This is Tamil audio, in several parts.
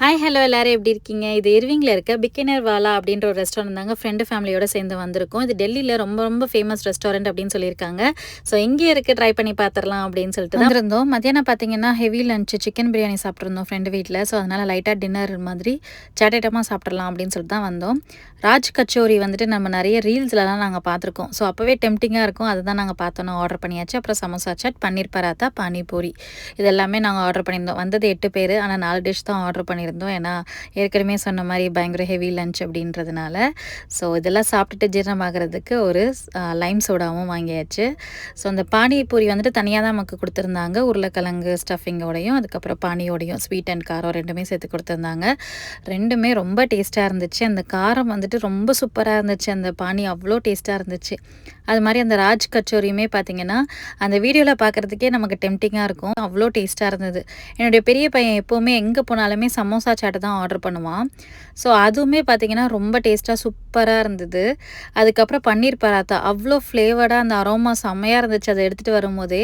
ஹாய் ஹலோ எல்லாரும் எப்படி இருக்கீங்க? இது இர்விங்ல இருக்க பிக்கினர் வாலா அப்படின்ற ஒரு ரெஸ்டாரண்ட் தாங்க ஃப்ரெண்டு ஃபேமிலியோட சேர்ந்து வந்திருக்கோம். இது டெல்லியில ரொம்ப ரொம்ப ஃபேமஸ் ரெஸ்டாரண்ட் அப்படின்னு சொல்லியிருக்காங்க. ஸோ இங்கே இருக்கு ட்ரை பண்ணி பார்த்துரலாம் அப்படின்னு சொல்லிட்டு தான் வந்திருந்தோம். மத்தியானம் பார்த்தீங்கன்னா ஹெவி லஞ்ச் சிக்கன் பிரியாணி சாப்பிட்ருந்தோம் ஃப்ரெண்டு வீட்டில். ஸோ அதனால் லைட்டாக டின்னர் மாதிரி சாட் ஐட்டமாக சாப்பிட்றலாம் அப்படின்னு சொல்லிட்டு தான் வந்தோம். ராஜ் கச்சோரி வந்துட்டு நம்ம நிறைய ரீல்ஸ்லலாம் நாங்கள் பார்த்துருக்கோம். ஸோ அப்போவே டெம்டிங்காக இருக்கும். அதுதான் நாங்கள் பார்த்தோன்னா ஆர்டர் பண்ணியாச்சு. அப்புறம் சமோசா சாட், பன்னீர் பராத்தா, பானிபூரி இது எல்லாமே நாங்கள் ஆர்டர் பண்ணியிருந்தோம். வந்தது 8 பேர். ஆனால் 4 டிஷ் தான் ஆர்டர் பண்ணியிருந்தோம். ஏன்னா ஏற்கனவே சொன்ன மாதிரி பயங்கர ஹெவி லஞ்ச் அப்படின்றதுனால. ஸோ இதெல்லாம் சாப்பிட்டுட்டு ஜீரணமாகறதுக்கு ஒரு லைம் சோடாவும் வாங்கியாச்சு. ஸோ அந்த பானிபூரி வந்துட்டு தனியாக தான் நமக்கு கொடுத்துருந்தாங்க. உருளைக்கிழங்கு ஸ்டஃபிங்கோடையும் அதுக்கப்புறம் பானியோடையும் ஸ்வீட் அண்ட் காரம் ரெண்டுமே சேர்த்து கொடுத்துருந்தாங்க. ரெண்டுமே ரொம்ப டேஸ்ட்டாக இருந்துச்சு. அந்த காரம் வந்துட்டு ரொம்ப சூப்பராக இருந்துச்சு. அந்த பானி அவ்வளோ டேஸ்ட்டாக இருந்துச்சு. அது மாதிரி அந்த ராஜ் கச்சோரியுமே பார்த்திங்கன்னா அந்த வீடியோவில் பார்க்குறதுக்கே நமக்கு டெம்டிங்காக இருக்கும். அவ்வளோ டேஸ்ட்டாக இருந்தது. என்னுடைய பெரிய பையன் எப்போவுமே எங்கே போனாலுமே சமோசா சாட்டை தான் ஆர்டர் பண்ணுவான். ஸோ அதுவுமே பார்த்திங்கன்னா ரொம்ப டேஸ்ட்டாக சூப்பராக இருந்தது. அதுக்கப்புறம் பன்னீர் பராத்தா அவ்வளோ ஃப்ளேவர்டாக அந்த அரோமா செம்மையாக இருந்துச்சு அதை எடுத்துகிட்டு வரும்போதே.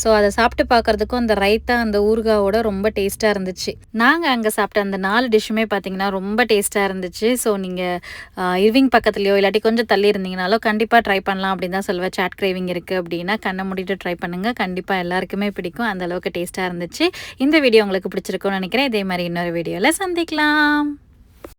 ஸோ அதை சாப்பிட்டு பார்க்குறதுக்கும் அந்த ரைத்தா அந்த ஊறுகாவோட ரொம்ப டேஸ்ட்டாக இருந்துச்சு. நாங்கள் அங்கே சாப்பிட்ட அந்த 4 டிஷ்ஷுமே பார்த்திங்கன்னா ரொம்ப டேஸ்ட்டாக இருந்துச்சு. ஸோ நீங்கள் இர்விங் பக்கத்துலையோ இல்லாட்டி கொஞ்சம் தள்ளி இருந்தீங்கனாலும் கண்டிப்பாக ட்ரை பண்ணலாம் அப்படின்னு தான் சொல்லுவேன். சாட் கிரேவிங் இருக்குது அப்படின்னா கண்ணை மூடிட்டு ட்ரை பண்ணுங்கள். கண்டிப்பாக எல்லாருக்குமே பிடிக்கும். அந்த அளவுக்கு டேஸ்ட்டாக இருந்துச்சு. இந்த வீடியோ உங்களுக்கு பிடிச்சிருக்கும்னு நினைக்கிறேன். இதே மாதிரி இன்னொரு வீடியோவில் சந்திக்கலாம்.